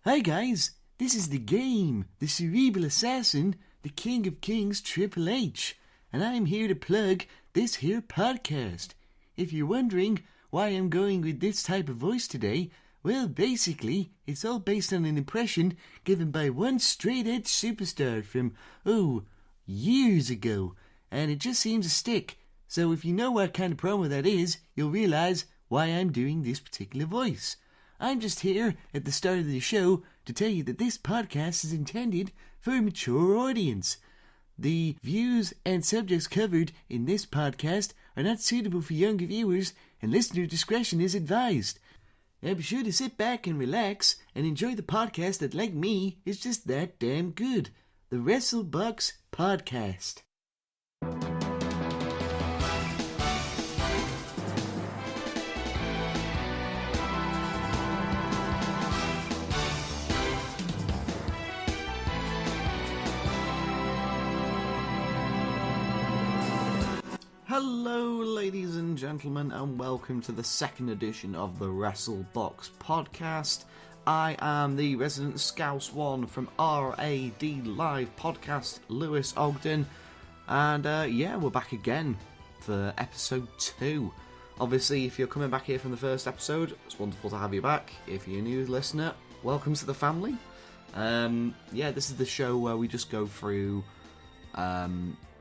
Hi guys, this is the game, the cerebral assassin, the king of kings Triple H, and I'm here to plug this here podcast. If you're wondering why I'm going with this type of voice today, well basically it's all based on an impression given by one straight-edge superstar from, years ago, and it just seems to stick. So if you know what kind of promo that is, you'll realise why I'm doing this particular voice. I'm just here at the start of the show to tell you that this podcast is intended for a mature audience. The views and subjects covered in this podcast are not suitable for younger viewers, and listener discretion is advised. Now be sure to sit back and relax and enjoy the podcast that, like me, is just that damn good. The WrestleBox Podcast. Hello, ladies and gentlemen, and welcome to the second edition of the WrestleBox Podcast. I am the resident Scouse One from RAD Live Podcast, Lewis Ogden, and we're back again for episode 2. Obviously, if you're coming back here from the first episode, it's wonderful to have you back. If you're a new listener, welcome to the family. This is the show where we just go through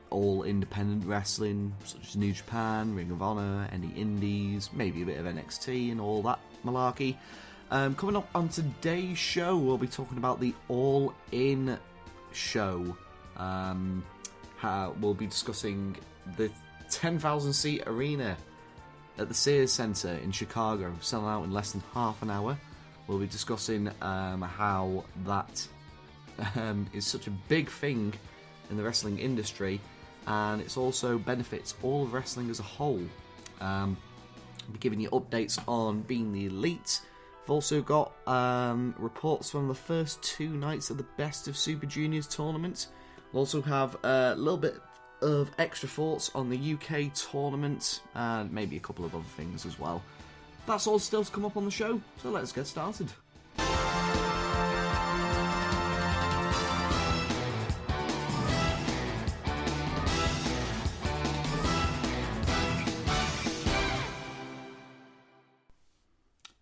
all independent wrestling, such as New Japan, Ring of Honor, any indies, maybe a bit of NXT and all that malarkey. Coming up on today's show, we'll be talking about the All In show. We'll be discussing the 10,000 seat arena at the Sears Center in Chicago, selling out in less than half an hour. We'll be discussing how that is such a big thing in the wrestling industry, and it's also benefits all of wrestling as a whole. I'll be giving you updates on Being the Elite. I've also got reports from the first 2 nights of the Best of Super Juniors tournament. We'll also have a little bit of extra thoughts on the UK tournament, and maybe a couple of other things as well. That's all still to come up on the show, so let's get started.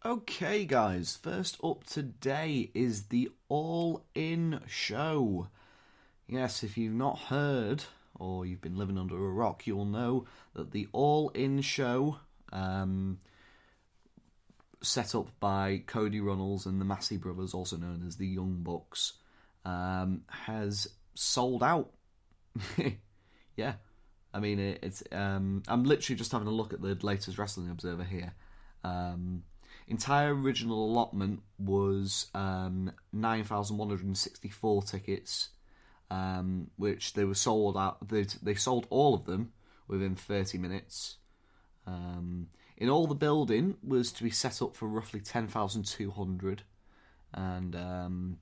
Okay guys, first up today is the All In show. Yes, if you've not heard, or you've been living under a rock, you'll know that the All In show, set up by Cody Runnels and the Massey brothers, also known as the Young Bucks, has sold out. Yeah, I mean, it's I'm literally just having a look at the latest Wrestling Observer here. Entire original allotment was 9,164 tickets, which they were sold out. They sold all of them within 30 minutes. In all, the building was to be set up for roughly 10,200, and it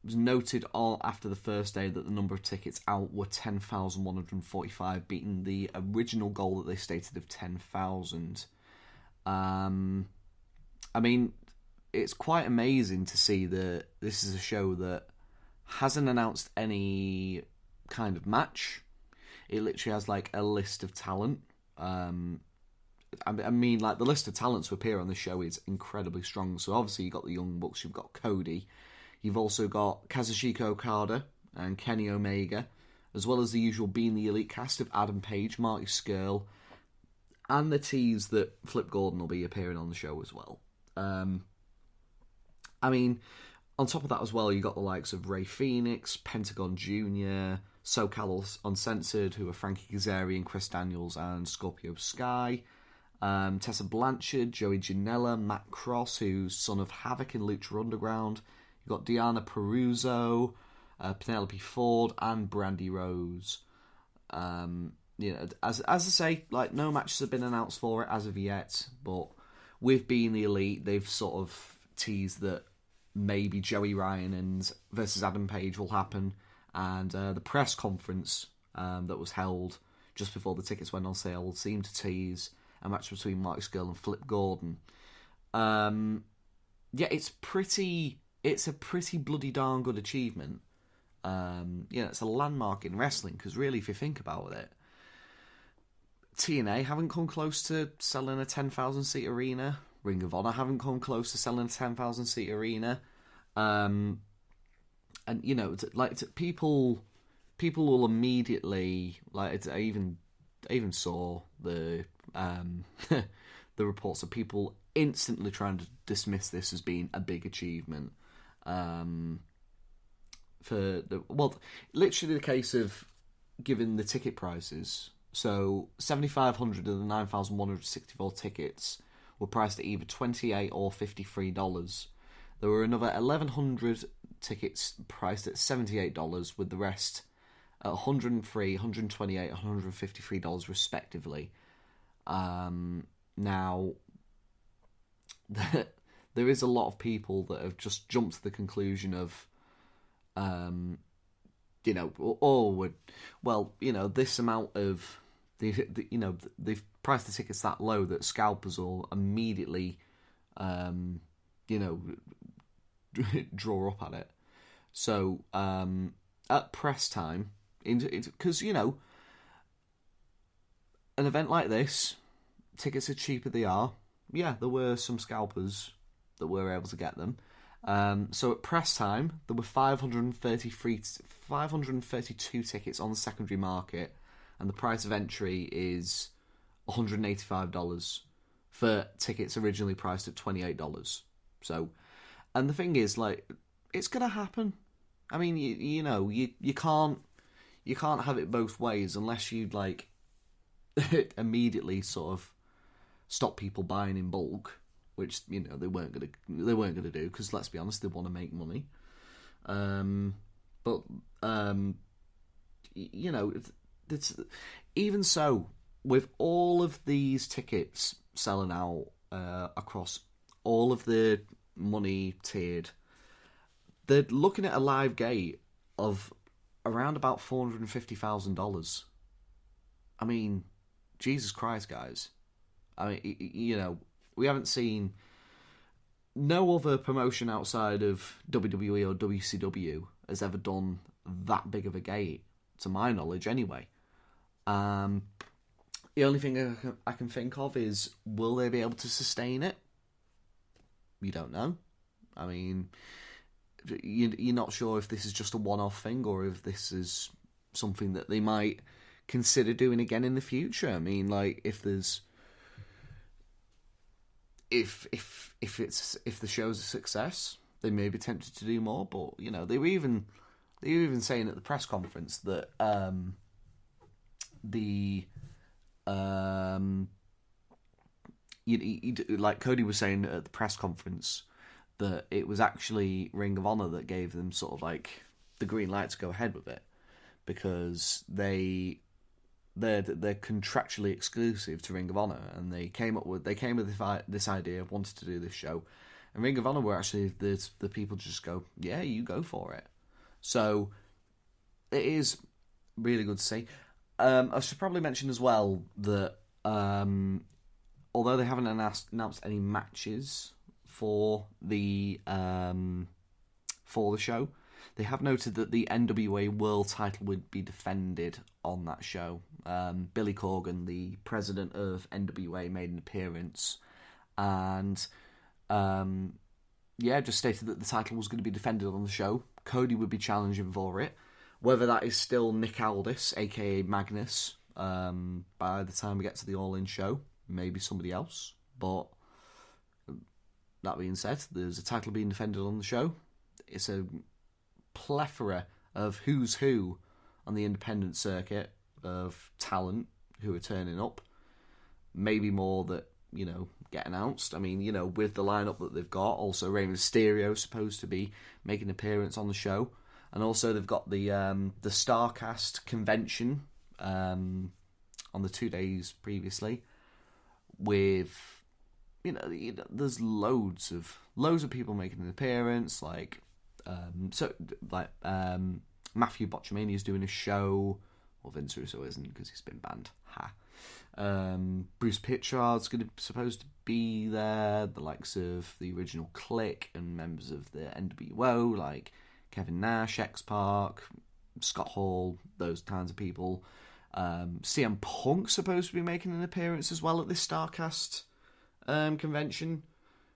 was noted all after the first day that the number of tickets out were 10,145, beating the original goal that they stated of 10,000. I mean, it's quite amazing to see that this is a show that hasn't announced any kind of match. It literally has like a list of talent. I mean, like, the list of talents to appear on the show is incredibly strong. So obviously you've got the Young Bucks, you've got Cody, you've also got Kazuchika Okada and Kenny Omega, as well as the usual Being the Elite cast of Adam Page, Marty Scurll, and the tease that Flip Gordon will be appearing on the show as well. I mean, on top of that as well, you got the likes of Ray Phoenix, Pentagon Jr., SoCal Uncensored, who are Frankie Kazarian, Chris Daniels, and Scorpio Sky. Tessa Blanchard, Joey Janela, Matt Cross, who's son of Havoc in Lucha Underground. You've got Deanna Peruzzo, Penelope Ford, and Brandy Rose. As I say, like, no matches have been announced for it as of yet, but with Being the Elite, they've sort of teased that maybe Joey Ryan versus Adam Page will happen, and the press conference that was held just before the tickets went on sale seemed to tease a match between Marty Scurll and Flip Gordon. yeah, it's a pretty bloody darn good achievement. It's a landmark in wrestling, because really, if you think about it, TNA haven't come close to selling a 10,000 seat arena. Ring of Honor haven't come close to selling a 10,000 seat arena. And people will immediately, like, I even saw the the reports of people instantly trying to dismiss this as being a big achievement. Literally the case of giving the ticket prices. So 7,500 of the 9,164 tickets were priced at either $28 or $53. There were another 1,100 tickets priced at $78, with the rest at $103, $128, $153 respectively. Now, there is a lot of people that have just jumped to the conclusion of, this amount of they've priced the tickets that low that scalpers will immediately, draw up at it. So at press time, because an event like this, tickets are cheaper they are. Yeah, there were some scalpers that were able to get them. So at press time, there were 532 tickets on the secondary market, and the price of entry is $185 for tickets originally priced at $28. So, and the thing is, like, it's gonna happen. I mean, you can't have it both ways unless you like immediately sort of stop people buying in bulk, which they weren't gonna do, because let's be honest, they want to make money. It's even so, with all of these tickets selling out across all of the money tiered, they're looking at a live gate of around about $450,000. I mean, Jesus Christ, guys. I mean, we haven't seen no other promotion outside of WWE or WCW has ever done that big of a gate, to my knowledge, anyway. The only thing I can think of is, will they be able to sustain it? You don't know. I mean, you're not sure if this is just a one-off thing or if this is something that they might consider doing again in the future. I mean, like, if the show's a success, they may be tempted to do more. But they were even saying at the press conference that like Cody was saying at the press conference, that it was actually Ring of Honor that gave them sort of like the green light to go ahead with it, because they're contractually exclusive to Ring of Honor, and they came with this idea of wanting to do this show, and Ring of Honor were actually the people just go, yeah, you go for it. So it is really good to see. I should probably mention as well that although they haven't announced any matches for the show, they have noted that the NWA World title would be defended on that show. Billy Corgan, the president of NWA, made an appearance and just stated that the title was going to be defended on the show. Cody would be challenging for it. Whether that is still Nick Aldis, aka Magnus, by the time we get to the All In show, maybe somebody else. But that being said, there's a title being defended on the show. It's a plethora of who's who on the independent circuit of talent who are turning up. Maybe more that, get announced. I mean, with the lineup that they've got, also Rey Mysterio supposed to be making an appearance on the show. And also they've got the StarCast convention on the 2 days previously, with there's loads of people making an appearance, like Matthew Botchamania is doing a show. Well, Vince Russo isn't, because he's been banned. Bruce Pritchard's supposed to be there. The likes of the original Click and members of the NWO, like Kevin Nash, X-Pac, Scott Hall, those kinds of people. CM Punk's supposed to be making an appearance as well at this StarCast convention,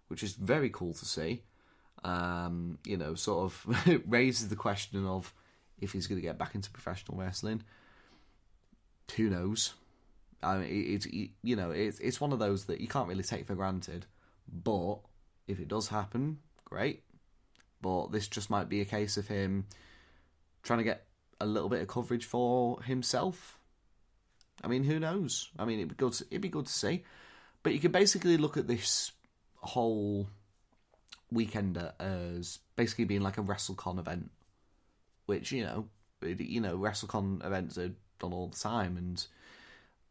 which is very cool to see. Sort of raises the question of if he's going to get back into professional wrestling. Who knows? I mean, it's one of those that you can't really take for granted. But if it does happen, great. But this just might be a case of him trying to get a little bit of coverage for himself. I mean, who knows? I mean, it'd be good to see. But you could basically look at this whole weekender as basically being like a WrestleCon event, which WrestleCon events are done all the time, and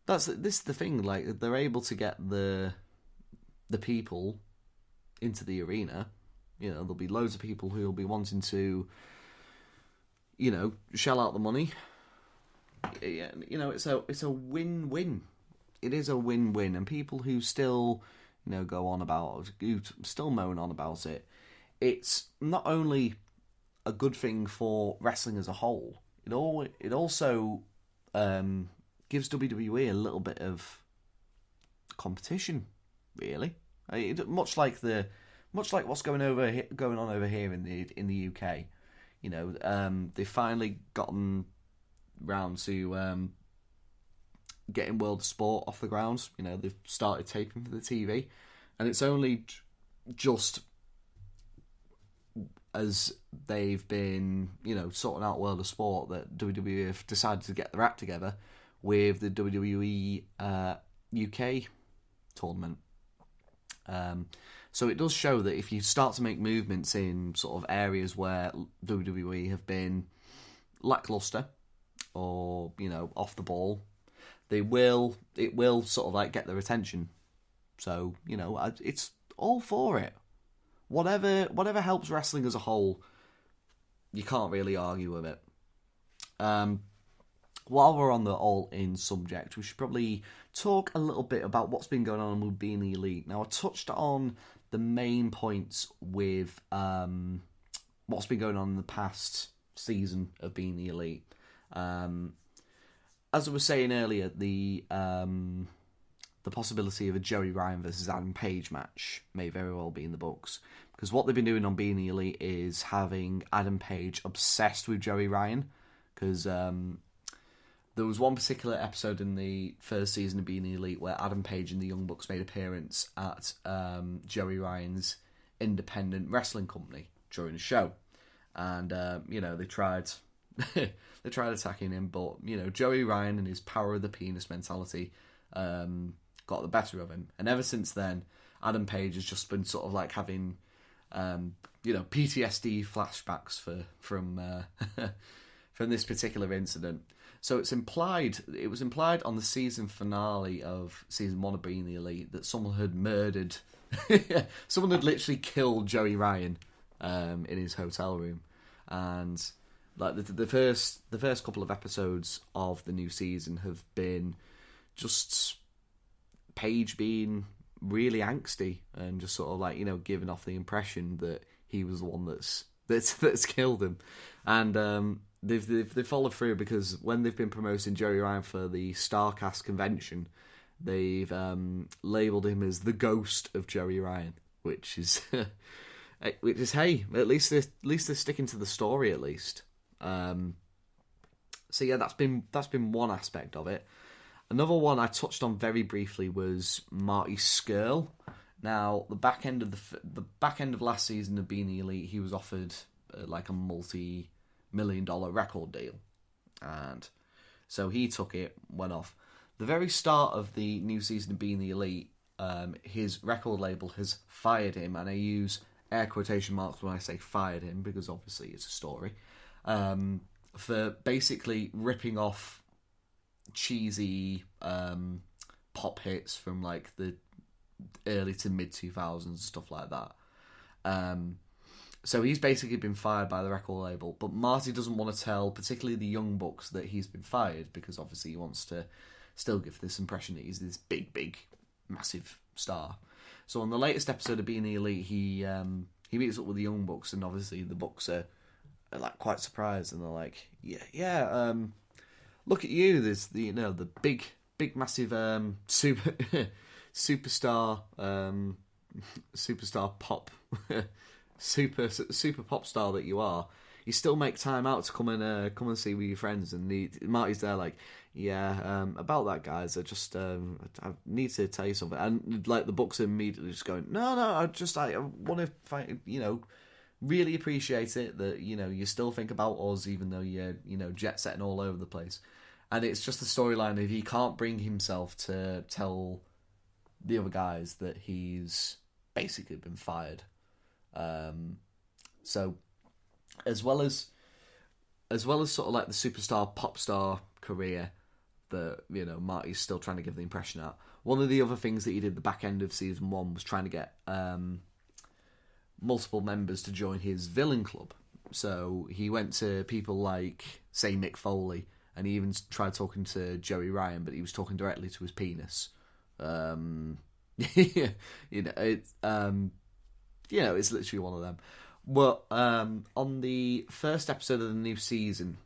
this is the thing. Like, they're able to get the people into the arena. There'll be loads of people who will be wanting to, shell out the money. It's a win-win. It is a win-win, and people who still, go on about, who still moan on about it, it's not only a good thing for wrestling as a whole. It also gives WWE a little bit of competition, really. Much like what's going on over here in the UK. They've finally gotten round to getting World of Sport off the ground. They've started taping for the TV, and it's only just as they've been, sorting out World of Sport that WWE have decided to get their act together with the WWE UK tournament. So it does show that if you start to make movements in sort of areas where WWE have been lackluster or, off the ball, it will sort of like get their attention. So, it's all for it. Whatever helps wrestling as a whole, you can't really argue with it. While we're on the all-in subject, we should probably talk a little bit about what's been going on with Being the Elite. Now, I touched on the main points with what's been going on in the past season of Being the Elite. As I was saying earlier, the possibility of a Joey Ryan versus Adam Page match may very well be in the books. Because what they've been doing on Being the Elite is having Adam Page obsessed with Joey Ryan. Because there was one particular episode in the first season of Being the Elite where Adam Page and the Young Bucks made an appearance at Joey Ryan's independent wrestling company during the show. And, they tried attacking him, but, Joey Ryan and his power of the penis mentality got the better of him. And ever since then, Adam Page has just been sort of like having, PTSD flashbacks from this particular incident. So it was implied on the season finale of season 1 of Being the Elite that someone had murdered, someone had literally killed Joey Ryan in his hotel room. And like the first couple of episodes of the new season have been just Paige being really angsty and just sort of like, giving off the impression that he was the one that's killed him. And they've followed through, because when they've been promoting Joey Ryan for the StarCast convention, they've labelled him as the ghost of Joey Ryan, which is hey, at least they're sticking to the story at least. So yeah, that's been one aspect of it. Another one I touched on very briefly was Marty Scurll. Now, the back end of last season of Being the Elite, he was offered like a multi-million-dollar record deal, and so he took it, went off. The very start of the new season of Being the Elite, his record label has fired him, and I use air quotation marks when I say fired him, because obviously it's a story, for basically ripping off cheesy pop hits from like the early to mid 2000s and stuff like that. So he's basically been fired by the record label, but Marty doesn't want to tell particularly the Young Bucks that he's been fired, because obviously he wants to still give this impression that he's this big, massive star. So on the latest episode of Being the Elite, he meets up with the Young Bucks, and obviously the Bucks are like quite surprised, and they're like, yeah, look at you, there's the big, massive superstar pop super pop star that you are. You still make time out to come and see with your friends, and Marty's there like, about that, guys. I just I need to tell you something, and like the Bucks are immediately just going, no, I want to find, really appreciate it that you still think about us even though you're jet setting all over the place. And it's just the storyline of he can't bring himself to tell the other guys that he's basically been fired. So as well as sort of like the superstar pop star career that Marty's still trying to give the impression at, one of the other things that he did the back end of season 1 was trying to get multiple members to join his villain club. So he went to people like, say, Mick Foley, and he even tried talking to Joey Ryan, but he was talking directly to his penis. It's literally one of them. Well, on the first episode of the new season,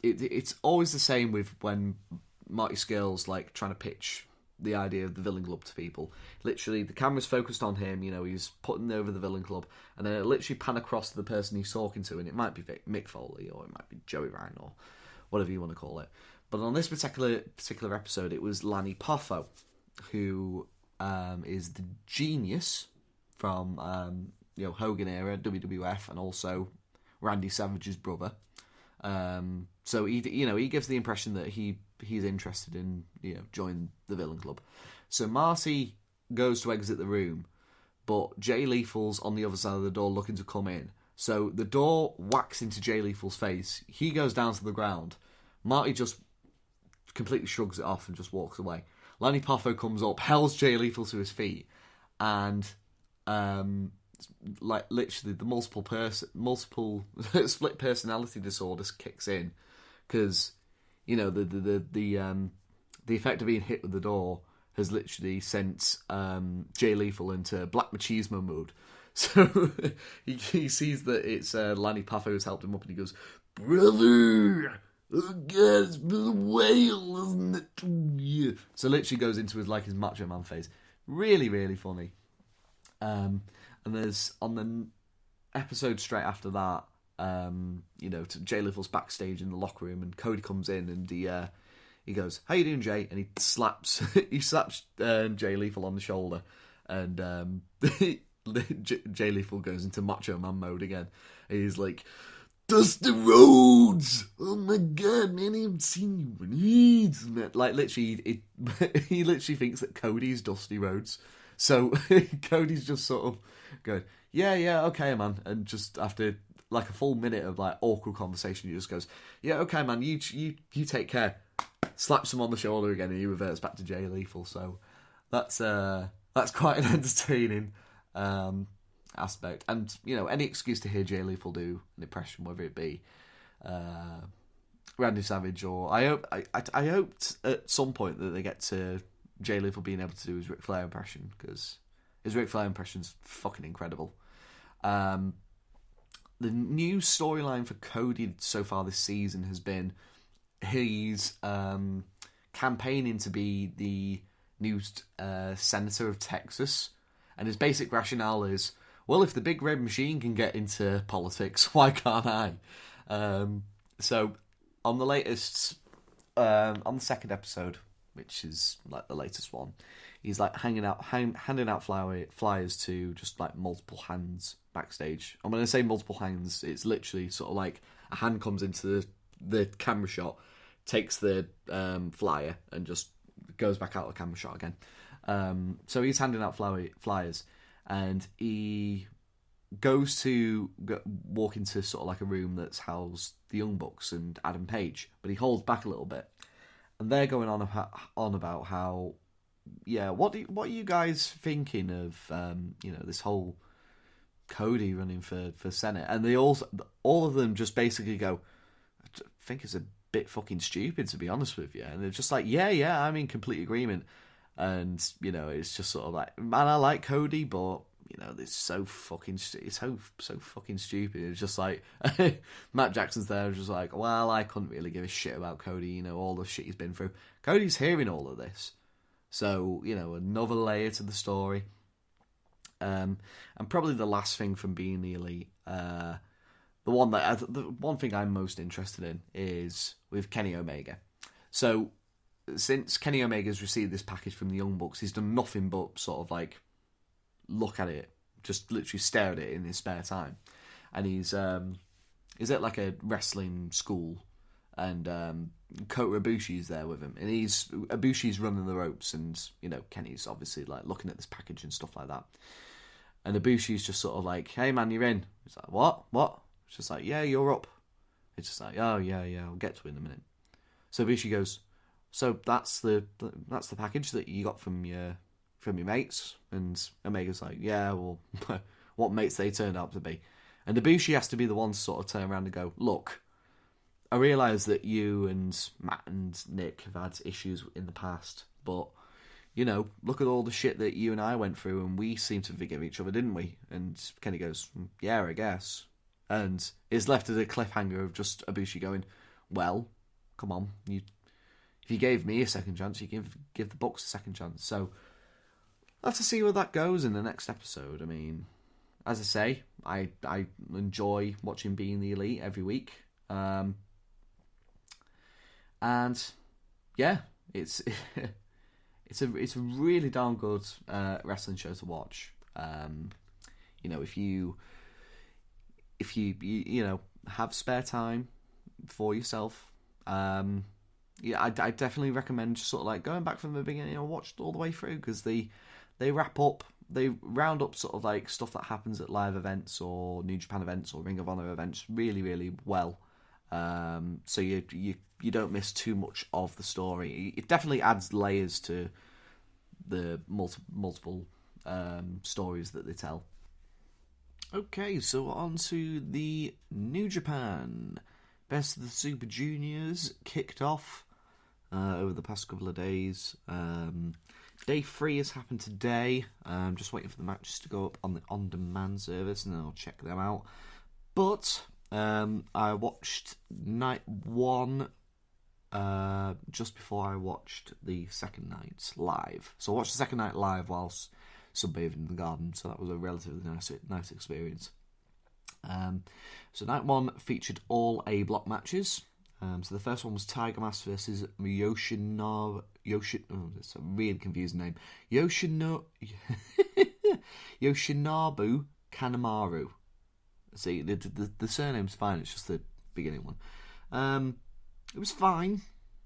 it's always the same with when Marty Scurll's like trying to pitch the idea of the villain club to people. Literally, the camera's focused on him, he's putting over the villain club, and then it literally pan across to the person he's talking to, and it might be Mick Foley, or it might be Joey Ryan, or whatever you want to call it. But on this particular episode, it was Lanny Poffo, who is the genius from Hogan era, WWF, and also Randy Savage's brother. So he gives the impression that he's interested in join the villain club. So Marty goes to exit the room, but Jay Lethal's on the other side of the door looking to come in. So the door whacks into Jay Lethal's face. He goes down to the ground. Marty just completely shrugs it off and just walks away. Lanny Poffo comes up, held Jay Lethal to his feet, and like literally the multiple split personality disorder kicks in, because the effect of being hit with the door has literally sent Jay Lethal into Black Machismo mode. So he sees that it's Lanny Poffo who's helped him up, and he goes, "Brother, oh God, it's been a whale, isn't it?" Yeah. So literally goes into his Macho Man face. Really, really funny. And there's on the episode straight after that, Jay Lethal's backstage in the locker room, and Cody comes in, and he goes, "How you doing, Jay?" And he slaps Jay Lethal on the shoulder, and Jay Lethal goes into Macho Man mode again. He's like, "Dusty Rhodes! Oh my God, man, I haven't seen you in ages." Like literally, he literally thinks that Cody's Dusty Rhodes. So Cody's just sort of going, yeah, okay, man. And just after like a full minute of like awkward conversation, he just goes, "Yeah, okay, man, you take care." Slaps him on the shoulder again, and he reverts back to Jay Lethal. So that's quite an entertaining aspect. And any excuse to hear Jay Lethal do an impression, whether it be Randy Savage, or I hoped at some point that they get to Jay Lethal being able to do his Ric Flair impression, because his Ric Flair impression's fucking incredible. The new storyline for Cody so far this season has been he's campaigning to be the new senator of Texas, and his basic rationale is, well, if the big red machine can get into politics, why can't I? So on the latest, on the second episode, which is like the latest one, he's like handing out flyers to just like multiple hands backstage. And when I say multiple hands, it's literally sort of like a hand comes into the camera shot, takes the flyer, and just goes back out of the camera shot again. So he's handing out flyers, and he goes to walk into sort of like a room that's housed the Young Bucks and Adam Page, but he holds back a little bit. And they're going on about how, what are you guys thinking of, this whole Cody running for Senate? And they all of them just basically go, "I think it's a bit fucking stupid, to be honest with you. And they're just like, yeah, I'm in complete agreement. And, you know, it's just sort of like, man, I like Cody, but, you know, it's so fucking stupid. It's just like, Matt Jackson's there, just like, well, I couldn't really give a shit about Cody, you know, all the shit he's been through. Cody's hearing all of this. So, you know, another layer to the story. And probably the last thing from being the Elite, the one thing I'm most interested in is with Kenny Omega. So, since Kenny Omega's received this package from the Young Bucks, he's done nothing but sort of like look at it, just literally stare at it in his spare time. And he's at like a wrestling school, and Kota Ibushi's there with him, and Ibushi's running the ropes, and you know Kenny's obviously like looking at this package and stuff like that. And Ibushi's just sort of like, "Hey man, you're in." He's like, "What?" It's just like, "Yeah, you're up." It's just like, "Oh yeah, I'll get to it in a minute." So Ibushi goes, "So that's the package that you got from your mates?" And Omega's like, "Yeah, well, what mates they turned out to be." And Ibushi has to be the one to sort of turn around and go, "Look, I realise that you and Matt and Nick have had issues in the past, but, you know, look at all the shit that you and I went through, and we seem to forgive each other, didn't we?" And Kenny goes, "Yeah, I guess." And it's left as a cliffhanger of just Ibushi going, "Well, come on, if you gave me a second chance, you give the Bucks a second chance." So I'll have to see where that goes in the next episode. I mean, as I say, I enjoy watching Being the Elite every week. And yeah, it's a really darn good wrestling show to watch. You know, if you know have spare time for yourself, yeah, I definitely recommend just sort of like going back from the beginning and watch all the way through, because they round up sort of like stuff that happens at live events or New Japan events or Ring of Honor events really, really well. So you don't miss too much of the story. It definitely adds layers to the multiple stories that they tell. Okay, so on to the New Japan. Best of the Super Juniors kicked off over the past couple of days. Day 3 has happened today. I'm just waiting for the matches to go up on the on-demand service, and then I'll check them out. But I watched night 1 just before I watched the second night live. So I watched the second night live whilst sunbathing in the garden, so that was a relatively nice experience. So night 1 featured all A block matches. So the first one was Tiger Mask versus Yoshinobu. That's a really confusing name. Yoshinobu Kanemaru. See, the surname's fine. It's just the beginning one. It was fine.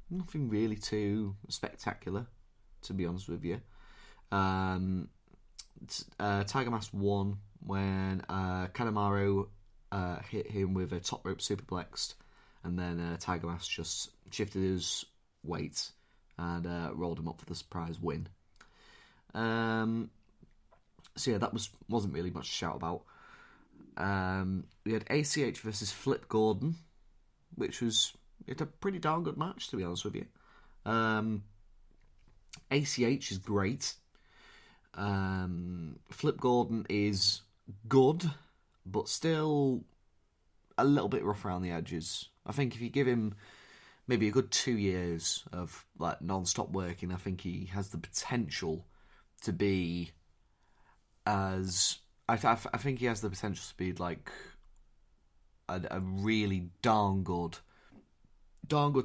Nothing really too spectacular, to be honest with you. Tiger Mask won when Kanemaru hit him with a top rope superplex, and then Tiger Mask just shifted his weight and rolled him up for the surprise win. So yeah, that wasn't really much to shout about. We had ACH versus Flip Gordon, which was a pretty darn good match, to be honest with you. ACH is great. Flip Gordon is good, but still a little bit rough around the edges. I think if you give him maybe a good 2 years of like non-stop working, I think he has the potential to be as... I think he has the potential to be like a really darn good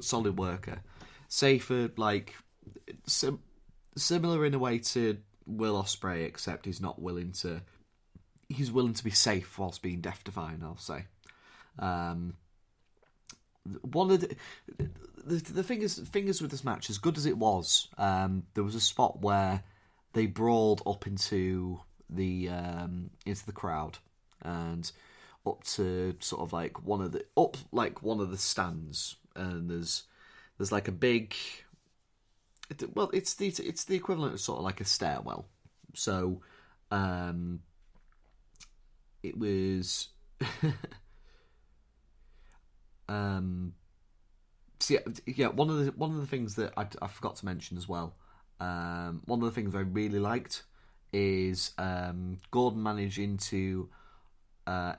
solid worker. Say for like similar in a way to Will Ospreay, except he's willing to be safe whilst being death-defying, I'll say. One of the thing is with this match, as good as it was, there was a spot where they brawled up into the crowd and up to sort of like one of the stands, and there's like a big... Well, it's the equivalent of sort of like a stairwell. So, it was So yeah, one of the things that I forgot to mention as well. One of the things I really liked is Gordon managing to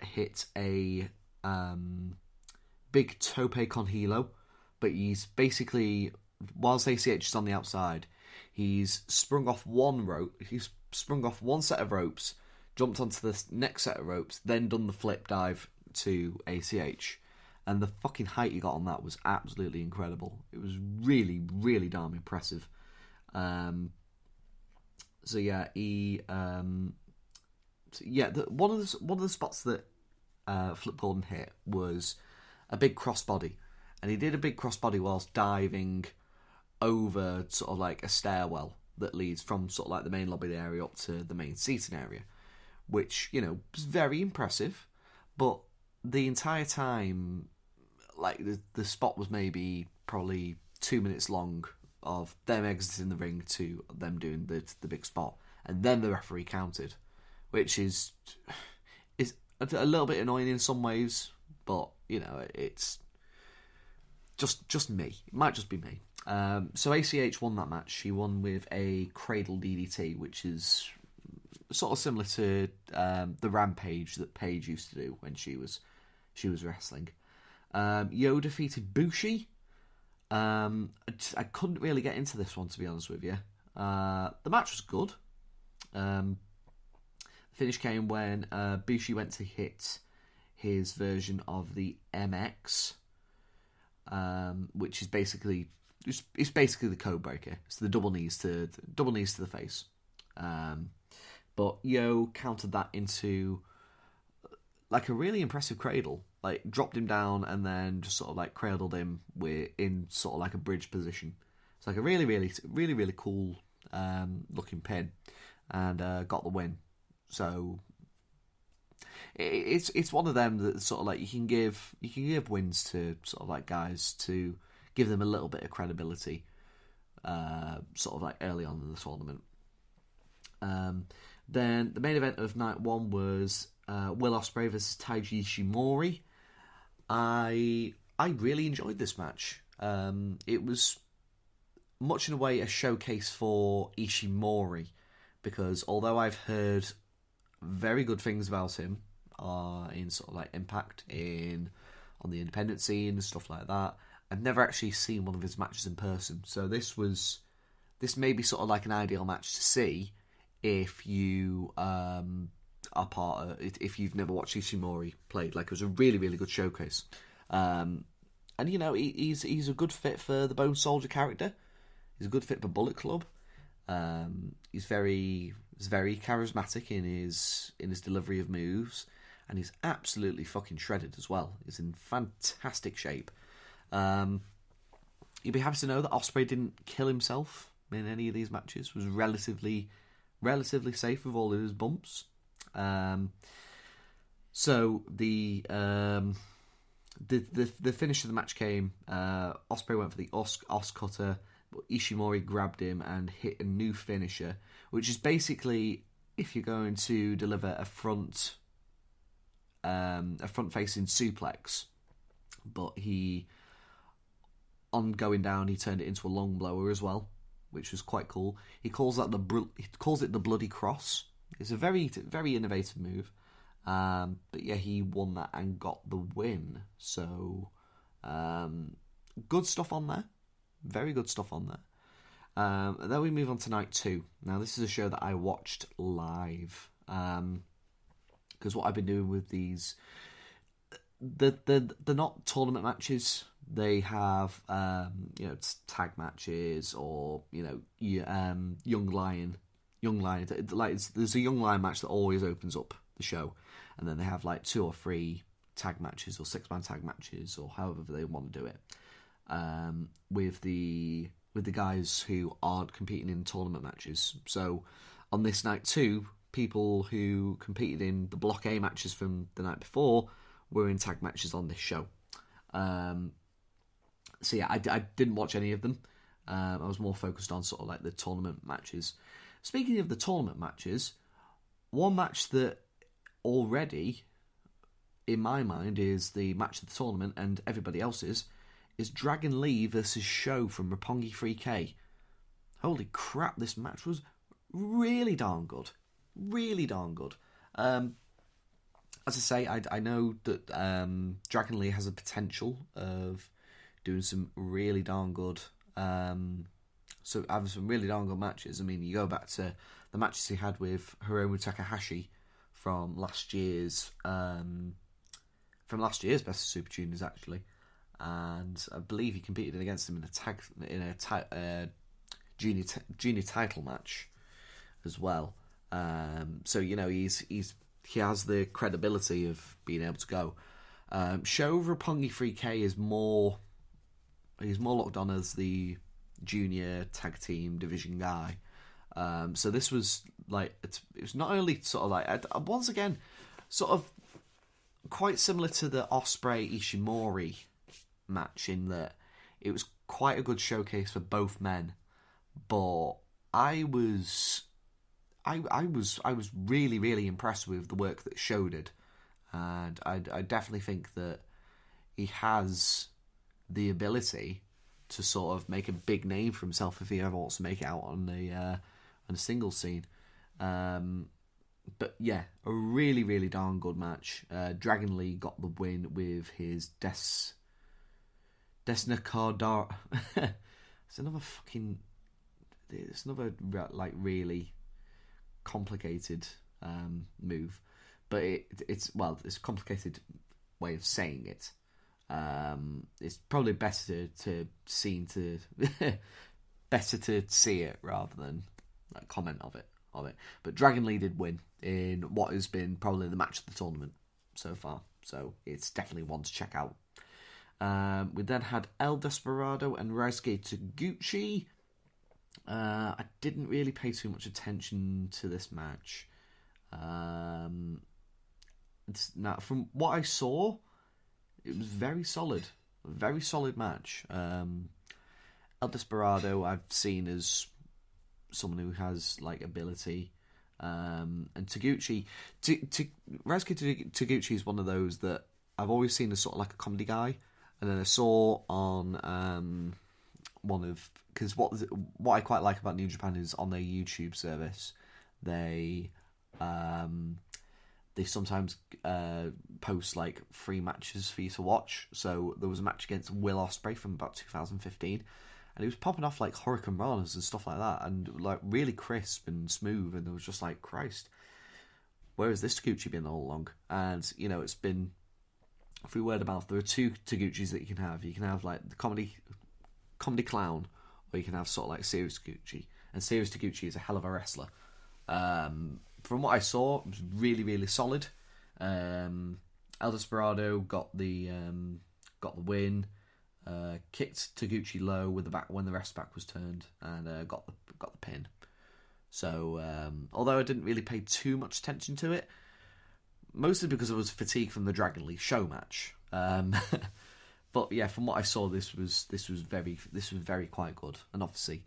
hit a big tope con hilo, but he's basically, whilst ACH is on the outside, he's sprung off one rope. He's sprung off one set of ropes, jumped onto the next set of ropes, then done the flip dive to ACH. And the fucking height he got on that was absolutely incredible. It was really, really damn impressive. So yeah, one of the spots that Flip Gordon hit was a big crossbody, and he did a big crossbody whilst diving over sort of like a stairwell that leads from sort of like the main lobby area up to the main seating area, which, you know, was very impressive. But the entire time, like the spot was probably 2 minutes long of them exiting the ring to them doing the big spot, and then the referee counted, which is a little bit annoying in some ways, but you know, it's just me. It might just be me. So ACH won that match. He won with a cradle DDT, which is sort of similar to the Rampage that Paige used to do when she was wrestling. Yo defeated Bushi. I couldn't really get into this one, to be honest with you. The match was good. The finish came when Bushi went to hit his version of the MX, which is basically the code breaker. It's the double knees to the face. But Yo countered that into like a really impressive cradle. Like, dropped him down and then just sort of like cradled him in sort of like a bridge position. It's like a really, really, really, really cool looking pin, and got the win. So it's one of them that sort of like you can give wins to sort of like guys to give them a little bit of credibility, sort of like early on in the tournament. Then the main event of night one was Will Ospreay versus Taiji Ishimori. I really enjoyed this match. It was much in a way a showcase for Ishimori, because although I've heard very good things about him in sort of like Impact, on the independent scene and stuff like that, I've never actually seen one of his matches in person. So this may be sort of like an ideal match to see if you if you've never watched Ishimori played. Like, it was a really, really good showcase. And you know, he's a good fit for the Bone Soldier character. He's a good fit for Bullet Club. He's very charismatic in his delivery of moves, and he's absolutely fucking shredded as well. He's in fantastic shape. You'd be happy to know that Ospreay didn't kill himself in any of these matches. Was relatively safe with all of his bumps. So the finish of the match came. Ospreay went for the Os cutter, but Ishimori grabbed him and hit a new finisher, which is basically if you're going to deliver a front facing suplex, but on going down he turned it into a long blower as well, which was quite cool. He calls it the Bloody Cross. It's a very, very innovative move. But yeah, he won that and got the win. So, good stuff on there. Very good stuff on there. And then we move on to night two. Now, this is a show that I watched live. Because what I've been doing with these, they're not tournament matches. They have, tag matches, or, Young Lion. There's a Young Lion match that always opens up the show, and then they have like 2 or 3 tag matches or 6-man tag matches, or however they want to do it, with the guys who aren't competing in tournament matches. So on this night 2, people who competed in the Block A matches from the night before were in tag matches on this show. So yeah, I didn't watch any of them. I was more focused on sort of like the tournament matches. Speaking of the tournament matches, one match that already, in my mind, is the match of the tournament, and everybody else's, is Dragon Lee versus Sho from Roppongi 3K. Holy crap, this match was really darn good. Really darn good. As I say, I know that Dragon Lee has a potential of doing some really darn good, so having some really darn good matches. I mean, you go back to the matches he had with Hiromu Takahashi from last year's Best of Super Juniors, actually, and I believe he competed against him in a junior title match as well. So you know he has the credibility of being able to go. Sho Roppongi 3K is more locked on as the junior tag team division guy. So this was like it was not only sort of like once again sort of quite similar to the Ospreay Ishimori match in that it was quite a good showcase for both men, but I was really, really impressed with the work that Sho did, and I definitely think that he has the ability to sort of make a big name for himself if he ever wants to make it out on the singles scene. But yeah, a really, really darn good match. Dragon Lee got the win with his Desna Kardar. It's another like really complicated move, but it's a complicated way of saying it. It's probably better to see it rather than like comment of it. But Dragon Lee did win in what has been probably the match of the tournament so far, so it's definitely one to check out. We then had El Desperado and Ryusuke Taguchi. I didn't really pay too much attention to this match. Now, from what I saw, it was very solid match. El Desperado I've seen as someone who has like ability, and Taguchi, Ryusuke Taguchi is one of those that I've always seen as sort of like a comedy guy, and then I saw on because what I quite like about New Japan is on their YouTube service, they sometimes post like free matches for you to watch. So there was a match against Will Ospreay from about 2015, and he was popping off like Hurricane Ranas and stuff like that, and like really crisp and smooth, and it was just like, Christ, where has this Taguchi been all along? And you know, it's been through word of mouth. There are two Taguchis that you can have. You can have like the comedy clown, or you can have sort of like serious Taguchi. And serious Taguchi is a hell of a wrestler. From what I saw, it was really, really solid. El Desperado got the win. Kicked Taguchi low with the back when the rest back was turned, and got the pin. So although I didn't really pay too much attention to it, mostly because I was fatigued from the Dragon Lee show match. But yeah, from what I saw, this was very quite good, and obviously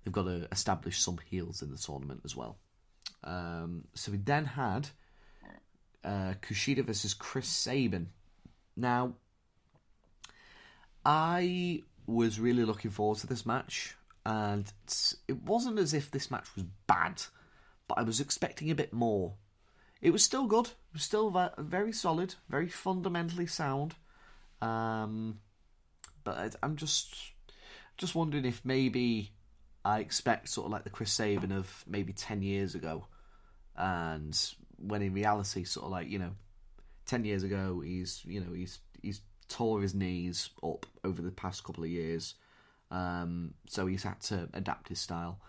they've got to establish some heels in the tournament as well. So we then had Kushida versus Chris Sabin. Now, I was really looking forward to this match, and it wasn't as if this match was bad, but I was expecting a bit more. It was still good. It was still very solid, very fundamentally sound. But I'm just wondering if maybe I expect sort of like the Chris Sabin of maybe 10 years ago, and when in reality, sort of like, you know, 10 years ago, he's tore his knees up over the past couple of years, so he's had to adapt his style,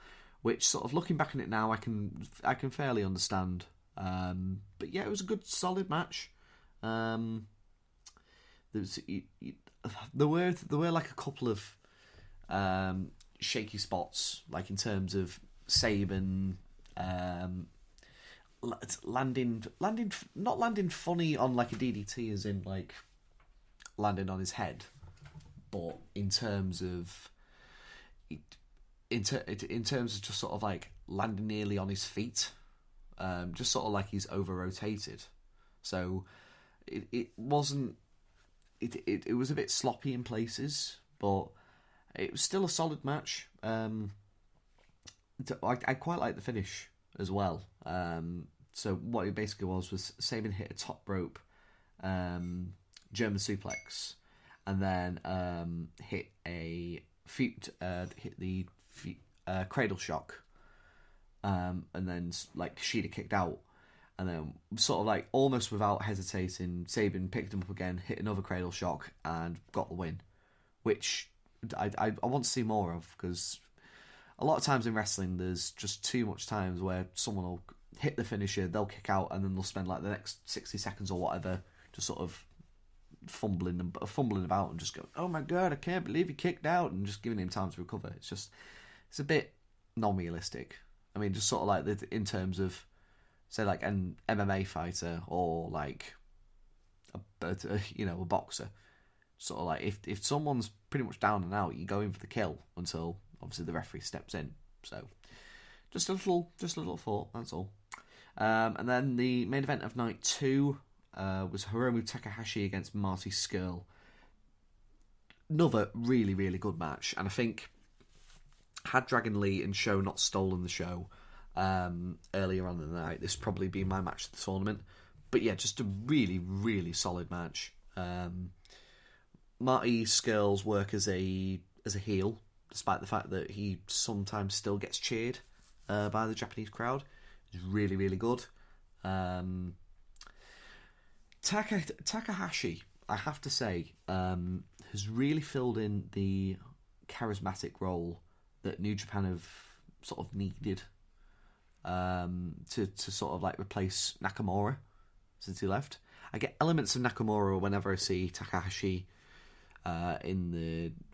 which sort of looking back on it now, I can fairly understand. But yeah, it was a good solid match. There were like a couple of shaky spots, like in terms of Sabin not landing funny on like a DDT, as in like landing on his head, but in terms of just sort of like landing nearly on his feet, just sort of like he's over rotated. So it wasn't. It was a bit sloppy in places, but it was still a solid match. I quite like the finish as well. So what it basically was Sabin hit a top rope German suplex, and then hit the cradle shock, and then like Sheeta kicked out, and then sort of like almost without hesitating, Sabin picked him up again, hit another cradle shock, and got the win, which I want to see more of, because a lot of times in wrestling there's just too much times where someone will hit the finisher, they'll kick out, and then they'll spend like the next 60 seconds or whatever just sort of fumbling about and just go, oh my god, I can't believe he kicked out, and just giving him time to recover. It's a bit non-realistic. I mean, just sort of like in terms of, say, like an MMA fighter or like a boxer. Sort of like if someone's pretty much down and out, you go in for the kill until obviously the referee steps in. So just a little thought, that's all. And then the main event of night 2 was Hiromu Takahashi against Marty Scurll. Another really, really good match, and I think had Dragon Lee and Show not stolen the show earlier on in the night, this would probably be my match of the tournament. But yeah, just a really, really solid match. Marty Scurll's work as a heel, despite the fact that he sometimes still gets cheered by the Japanese crowd, is really, really good. Takahashi, I have to say, has really filled in the charismatic role that New Japan have sort of needed to sort of like replace Nakamura since he left. I get elements of Nakamura whenever I see Takahashi in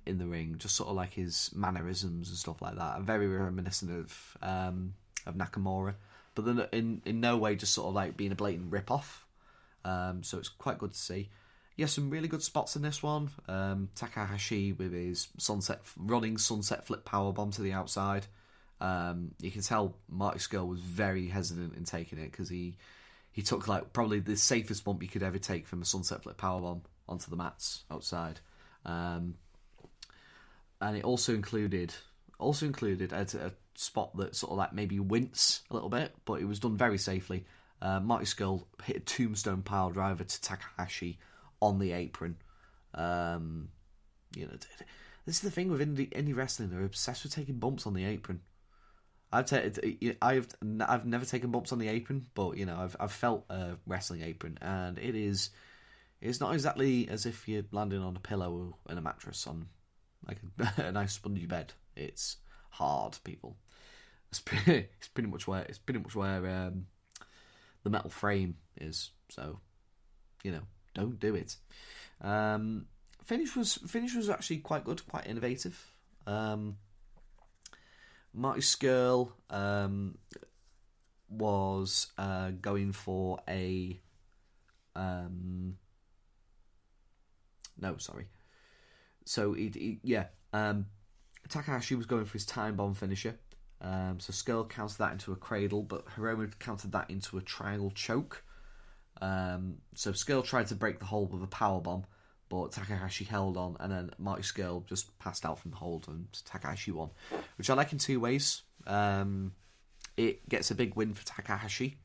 the ring, just sort of like his mannerisms and stuff like that. I'm very reminiscent of Nakamura, but then in no way just sort of like being a blatant rip-off. So it's quite good to see. Yeah, some really good spots in this one. Takahashi with his running sunset flip powerbomb to the outside. You can tell Marty Scurll was very hesitant in taking it, because he took like probably the safest bump you could ever take from a sunset flip powerbomb onto the mats outside. And it also included a spot that sort of like maybe wince a little bit, but it was done very safely. Marty Scurll hit a tombstone pile driver to Takahashi on the apron. This is the thing with indie wrestling; they're obsessed with taking bumps on the apron. I've never taken bumps on the apron, but I've felt a wrestling apron, and it's not exactly as if you're landing on a pillow and a mattress on like a nice spongy bed. It's hard, people. It's pretty much where the metal frame is. So, don't do it. Finish was actually quite good, quite innovative. Marty Scurll was going for a So Takahashi was going for his time bomb finisher. So Scurll countered that into a cradle, but Hiromu countered that into a triangle choke. So Scurll tried to break the hold with a power bomb, but Takahashi held on, and then Marty Scurll just passed out from the hold, and Takahashi won, which I like in two ways. It gets a big win for Takahashi,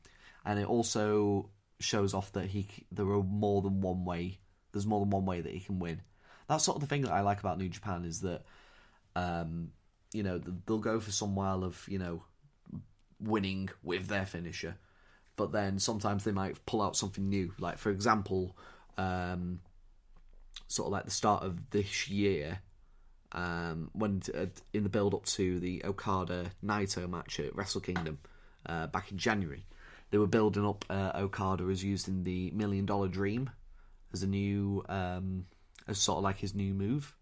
and it also shows off that there's more than one way that he can win. That's sort of the thing that I like about New Japan, is that they'll go for some while of winning with their finisher, but then sometimes they might pull out something new. Like, for example, sort of like the start of this year, when in the build up to the Okada Naito match at Wrestle Kingdom back in January, they were building up Okada as using the $1 Million Dream as a new as sort of like his new move,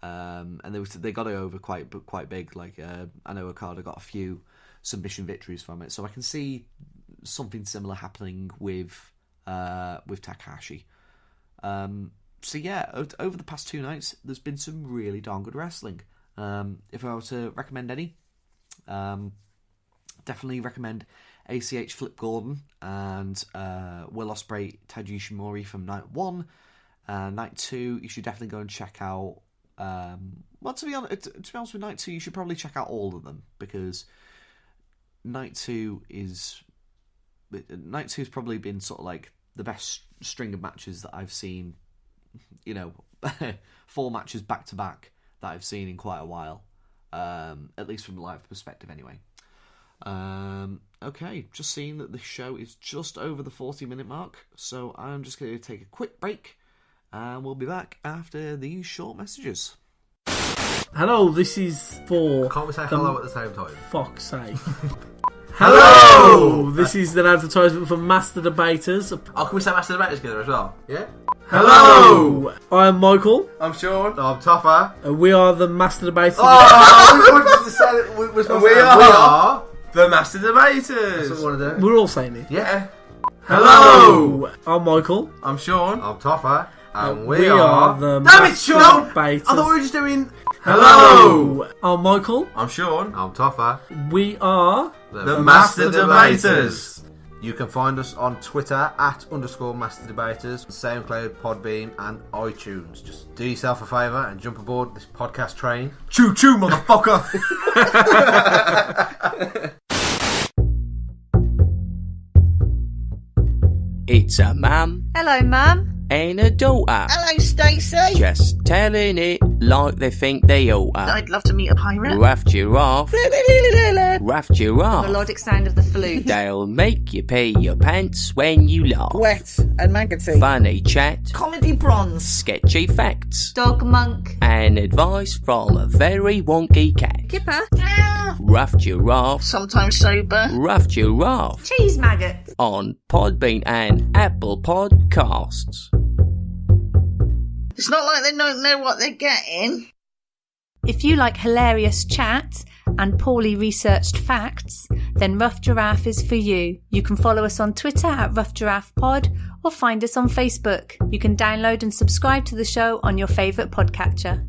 and they got it over quite big. Like I know Okada got a few submission victories from it, so I can see something similar happening with Takahashi. So yeah, over the past two nights, there's been some really darn good wrestling. If I were to recommend any, definitely recommend ACH Flip Gordon and Will Ospreay Taiji Ishimori from night 1. Night 2, you should definitely go and check out Well, to be honest with Night 2, you should probably check out all of them, because Night 2 has probably been sort of like the best string of matches that I've seen, 4 matches back to back that I've seen in quite a while, at least from a live perspective anyway. Okay, just seeing that the show is just over the 40-minute mark, so I'm just going to take a quick break, and we'll be back after these short messages. Hello, this is for... Can't we say hello at the same time? Fuck's sake. Hello! This is an advertisement for Master Debaters. Oh, can we say Master Debaters together as well? Yeah? Hello! I am Michael. I'm Sean. I'm Toffer. And we are the Master Debaters. We are the Master Debaters. That's what we want to do. We're all saying it. Yeah. Hello! I'm Michael. I'm Sean. I'm Toffer. And we are the Damn it, Sean! Debaters. I thought we were just doing... Hello! I'm Michael. I'm Sean. I'm Toffer. We are... The Master Debaters. You can find us on Twitter @_Master Debaters, SoundCloud, Podbean, and iTunes. Just do yourself a favour and jump aboard this podcast train. Choo choo, motherfucker! It's a mum. Hello, Mum. And a daughter. Hello, Stacey. Just telling it like they think they ought to. I'd love to meet a pirate. Rough giraffe. Rough giraffe. Melodic sound of the flute. They'll make you pee your pants when you laugh. Wet and maggoty. Funny chat. Comedy bronze. Sketchy facts. Dog monk. And advice from a very wonky cat. Kipper. Rough giraffe. Sometimes sober. Rough giraffe. Cheese maggot. On Podbean and Apple Podcasts. It's not like they don't know what they're getting. If you like hilarious chat and poorly researched facts, then Rough Giraffe is for you. You can follow us on Twitter @RoughGiraffePod or find us on Facebook. You can download and subscribe to the show on your favourite podcatcher.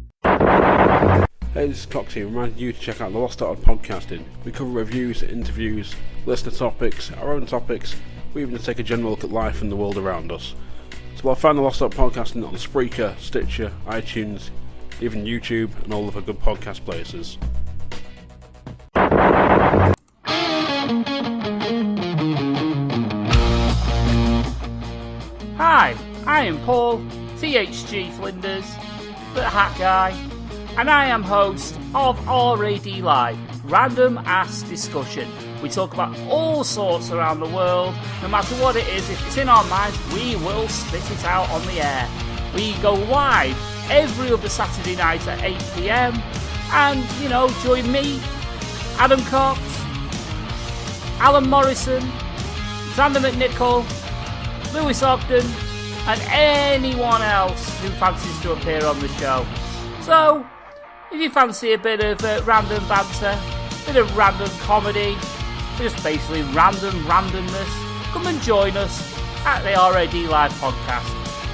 Hey, this is Coxie, reminding you to check out the Lost Art of Podcasting. We cover reviews, interviews, listener topics, our own topics. We even take a general look at life and the world around us. So find the Lost Art Podcasting on Spreaker, Stitcher, iTunes, even YouTube and all of the good podcast places. Hi, I am Paul, THG Flinders, the Hat Guy, and I am host of RAD Live, Random Ass Discussion. We talk about all sorts around the world, no matter what it is. If it's in our minds, we will spit it out on the air. We go live every other Saturday night at 8 PM, and, join me, Adam Cox, Alan Morrison, Xander McNichol, Lewis Ogden, and anyone else who fancies to appear on the show. So, if you fancy a bit of random banter, a bit of random comedy, just basically randomness, come and join us at the RAD Live podcast.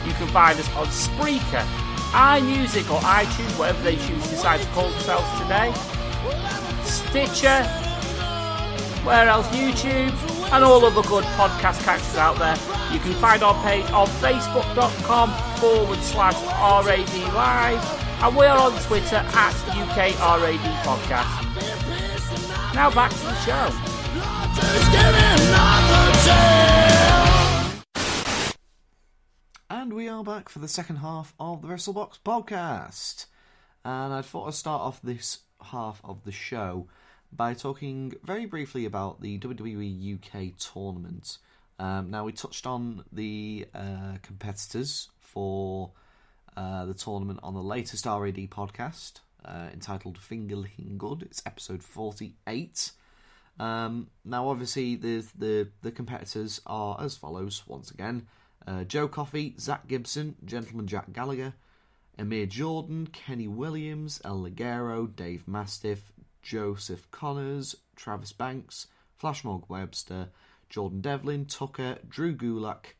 You can find us on Spreaker, iMusic or iTunes, whatever they choose to decide to call themselves today, Stitcher, where else, YouTube, and all other good podcast catchers out there. You can find our page on facebook.com/RAD Live, and we are on Twitter @UKRAD Podcast. Now back to the show. And we are back for the second half of the WrestleBox podcast. And I thought I'd start off this half of the show by talking very briefly about the WWE UK tournament. Now, we touched on the competitors for the tournament on the latest RAD podcast, entitled Finger Licking Good. It's episode 48. Now, obviously, the competitors are as follows, once again. Joe Coffey, Zach Gibson, Gentleman Jack Gallagher, Amir Jordan, Kenny Williams, El Ligero, Dave Mastiff, Joseph Connors, Travis Banks, Flashmog Webster, Jordan Devlin, Tucker, Drew Gulak,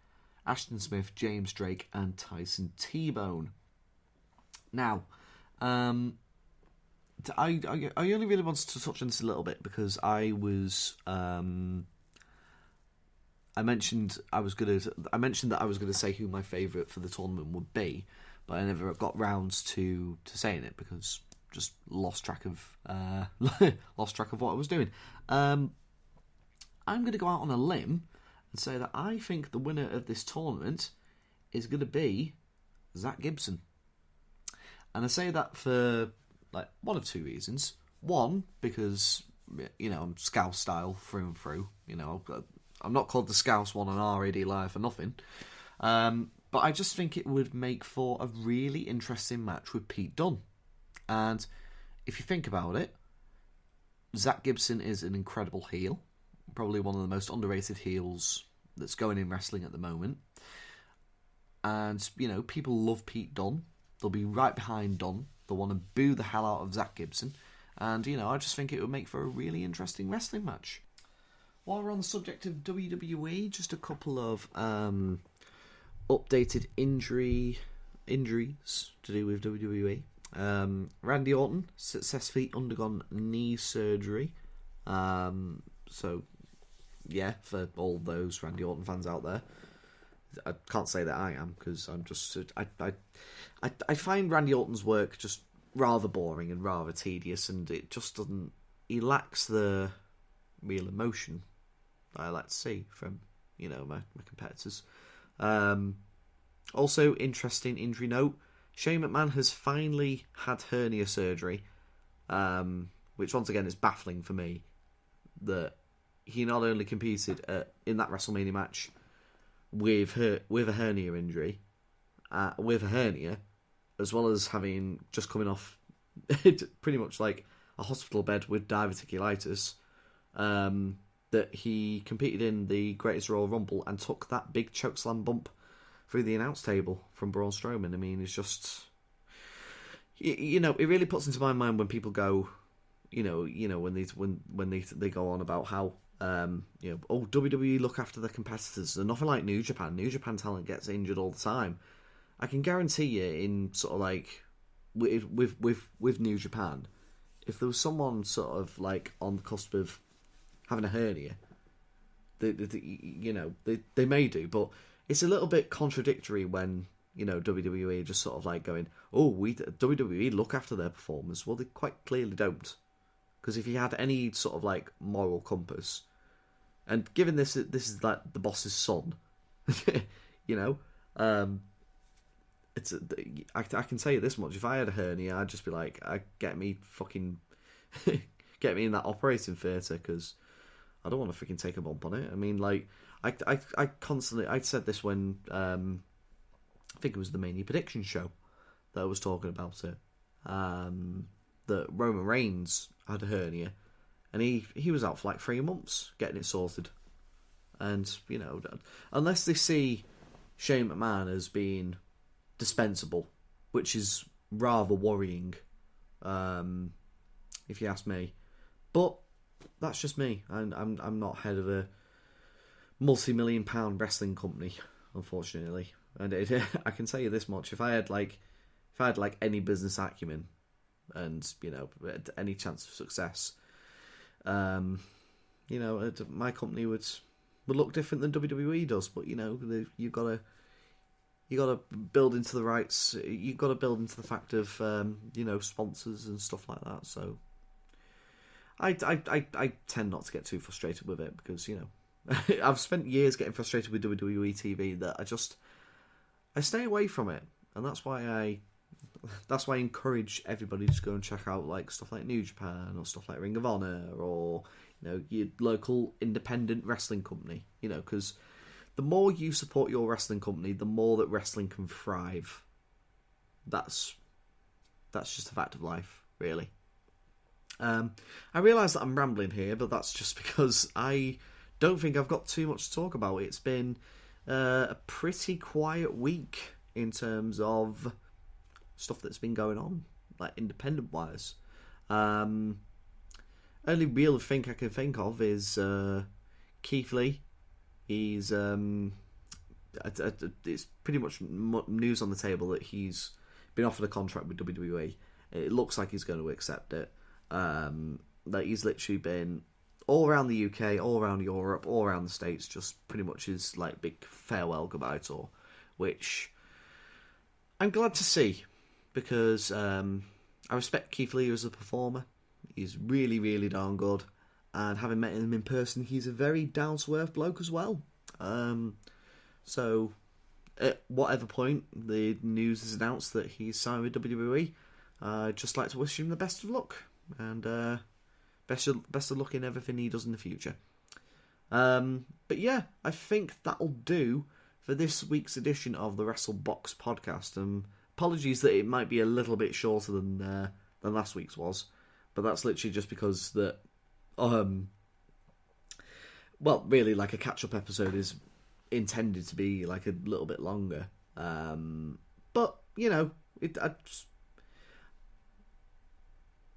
Ashton Smith, James Drake, and Tyson T-Bone. Now, I only really wanted to touch on this a little bit because I mentioned that I was going to say who my favourite for the tournament would be, but I never got round to saying it because just lost track of what I was doing. I'm going to go out on a limb and say that I think the winner of this tournament is going to be Zach Gibson. And I say that for like one of two reasons. One, because I'm Scouse style through and through. I'm not called the Scouse one on RAD Live for nothing. But I just think it would make for a really interesting match with Pete Dunne. And if you think about it, Zach Gibson is an incredible heel. Probably one of the most underrated heels that's going in wrestling at the moment. And, people love Pete Dunne. They'll be right behind Dunne. They'll want to boo the hell out of Zach Gibson. And, I just think it would make for a really interesting wrestling match. While we're on the subject of WWE, just a couple of updated injuries to do with WWE. Randy Orton successfully undergone knee surgery. So, yeah, for all those Randy Orton fans out there. I can't say that I am, because I'm just... I find Randy Orton's work just rather boring and rather tedious, and it just doesn't... He lacks the real emotion that I like to see from, my competitors. Also, interesting injury note, Shane McMahon has finally had hernia surgery, which once again is baffling for me, that he not only competed in that WrestleMania match with a hernia injury, with a hernia, as well as having just coming off pretty much like a hospital bed with diverticulitis, that he competed in the Greatest Royal Rumble and took that big chokeslam bump through the announce table from Braun Strowman. I mean, it's just... it really puts into my mind when people go, when they go on about how, WWE look after their competitors. They're nothing like New Japan. New Japan talent gets injured all the time. I can guarantee you, in sort of like with New Japan, if there was someone sort of like on the cusp of having a hernia, they may do, but it's a little bit contradictory when WWE just sort of like going, WWE look after their performers. Well, they quite clearly don't, because if he had any sort of like moral compass, and given this is like the boss's son, it's I can tell you this much: if I had a hernia, I'd just be like, get me in that operating theatre, because I don't want to freaking take a bump on it. I mean, like, I constantly... I said this when... I think it was the Mania Prediction show that I was talking about it. That Roman Reigns had a hernia. And he was out for like 3 months getting it sorted. And, unless they see Shane McMahon as being dispensable, which is rather worrying, if you ask me. But... that's just me. I'm not head of a multi-million-pound wrestling company, unfortunately. And I can tell you this much: if I had any business acumen and any chance of success, my company would look different than WWE does. But you've got to build into the rights. You've got to build into the fact of sponsors and stuff like that. So. I tend not to get too frustrated with it, because I've spent years getting frustrated with WWE TV that I stay away from it, and that's why I encourage everybody to go and check out like stuff like New Japan or stuff like Ring of Honor or your local independent wrestling company, because the more you support your wrestling company, the more that wrestling can thrive. That's just a fact of life, really. I realise that I'm rambling here, but that's just because I don't think I've got too much to talk about. It's been a pretty quiet week in terms of stuff that's been going on, like independent-wise. Only real thing I can think of is Keith Lee. He's it's pretty much news on the table that he's been offered a contract with WWE. It looks like he's going to accept it. That he's literally been all around the UK, all around Europe, all around the States, just pretty much his like big farewell goodbye tour, which I'm glad to see, because I respect Keith Lee as a performer. He's really, really darn good. And having met him in person, he's a very down-to-earth bloke as well. So, at whatever point the news is announced that he's signed with WWE, I'd just like to wish him the best of luck. And best of luck in everything he does in the future. But yeah, I think that'll do for this week's edition of the WrestleBox podcast. Apologies that it might be a little bit shorter than last week's was, but that's literally just because that, well, really, like, a catch-up episode is intended to be like a little bit longer. But you know,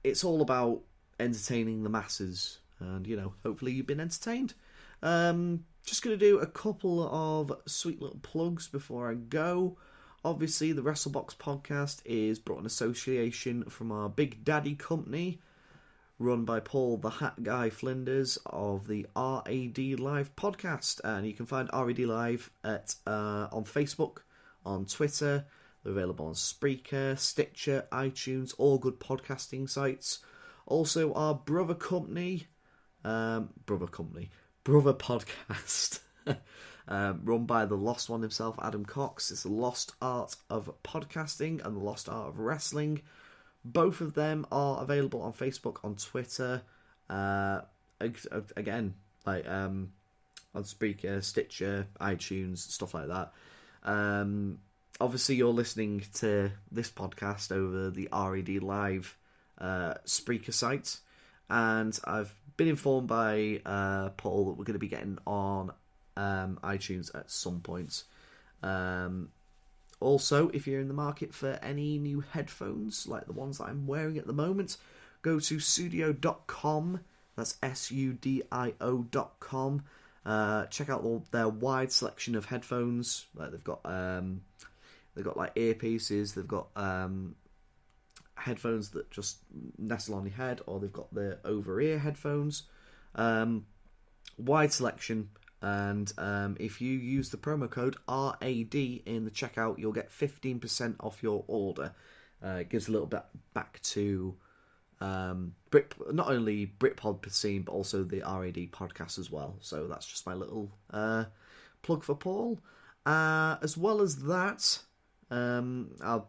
it's all about entertaining the masses, and you know, hopefully you've been entertained. Just going to do a couple of sweet little plugs before I go. Obviously, the WrestleBox podcast is brought in association from our Big Daddy company, run by Paul the Hat Guy Flinders of the RAD Live podcast. And you can find RAD Live on Facebook, on Twitter. They're available on Spreaker, Stitcher, iTunes, all good podcasting sites. Also, our brother podcast, run by the Lost One himself, Adam Cox. It's the Lost Art of Podcasting and the Lost Art of Wrestling. Both of them are available on Facebook, on Twitter, again, like on Spreaker, Stitcher, iTunes, stuff like that. Obviously, you're listening to this podcast over the RAD Live Spreaker site, and I've been informed by Paul that we're going to be getting on iTunes at some point. Also, if you're in the market for any new headphones like the ones that I'm wearing at the moment, go to sudio.com. That's sudio.com. Check out their wide selection of headphones. Like they've got like earpieces. They've got headphones that just nestle on your head, or they've got the over-ear headphones. Wide selection, and if you use the promo code RAD in the checkout, you'll get 15% off your order. It gives a little bit back to not only Britpod scene, but also the RAD podcast as well. So that's just my little plug for Paul. As well as that, I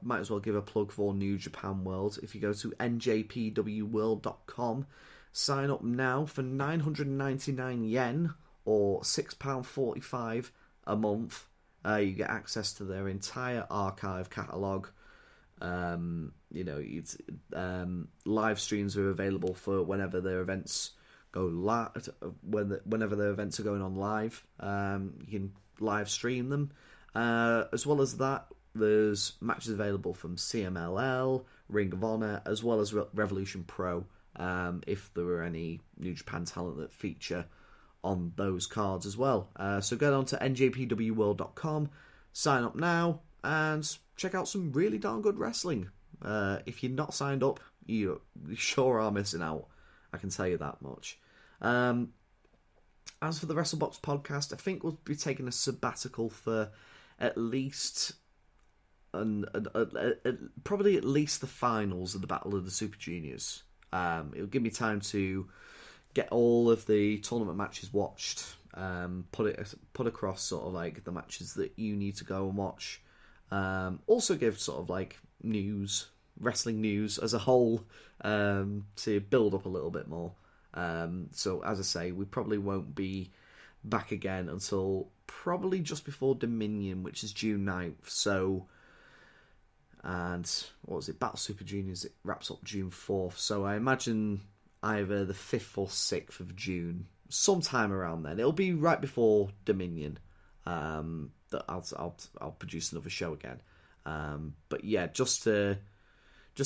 might as well give a plug for New Japan World. If you go to njpwworld.com, sign up now for 999 yen or £6.45 a month. You get access to their entire archive catalogue. You know, live streams are available for whenever their events go live. Whenever their events are going on live, you can live stream them. As well as that, there's matches available from CMLL, Ring of Honor, as well as Revolution Pro, if there were any New Japan talent that feature on those cards as well. So get on to njpwworld.com, sign up now, and check out some really darn good wrestling. If you're not signed up, you sure are missing out. I can tell you that much. As for the WrestleBox podcast, I think we'll be taking a sabbatical for at least... probably at least the finals of the Battle of the Super Juniors. It'll give me time to get all of the tournament matches watched, put across sort of like the matches that you need to go and watch. Also give sort of like news, wrestling news as a whole, to build up a little bit more. So as I say, we probably won't be back again until probably just before Dominion, which is June 9th. So, and what was it, Battle Super Juniors, it wraps up June 4th. So I imagine either the 5th or 6th of June, sometime around then. It'll be right before Dominion that I'll produce another show again. But yeah, just to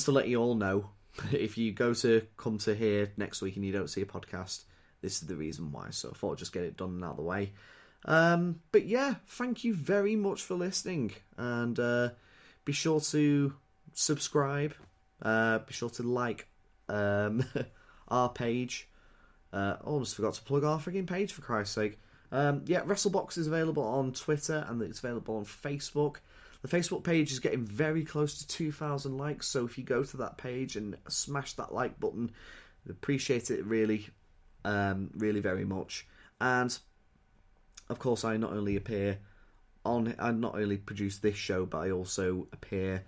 let you all know, if you come to here next week and you don't see a podcast, this is the reason why. So I thought I'd just get it done and out of the way. But yeah, thank you very much for listening, and be sure to subscribe. Be sure to like our page. Almost forgot to plug our freaking page, for Christ's sake. Yeah, WrestleBox is available on Twitter and it's available on Facebook. The Facebook page is getting very close to 2,000 likes, so if you go to that page and smash that like button, I'd appreciate it really, really very much. And of course, I not only produce this show, but I also appear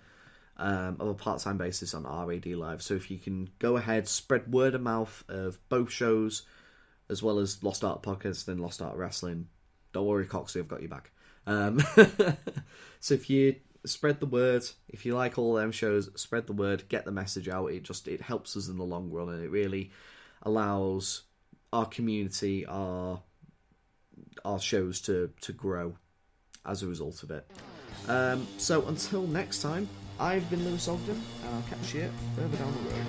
on a part-time basis on RAD Live. So if you can go ahead, spread word of mouth of both shows, as well as Lost Art Podcast and Lost Art Wrestling. Don't worry, Coxie, I've got you back. So if you spread the word, if you like all them shows, spread the word, get the message out. It helps us in the long run, and it really allows our community, our shows to grow as a result of it. So until next time, I've been Lewis Ogden, and I'll catch you further down the road.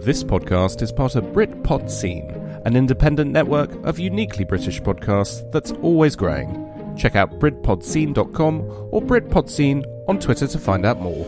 This podcast is part of Britpod Scene, an independent network of uniquely British podcasts that's always growing. Check out BritpodScene.com or Britpod Scene on Twitter to find out more.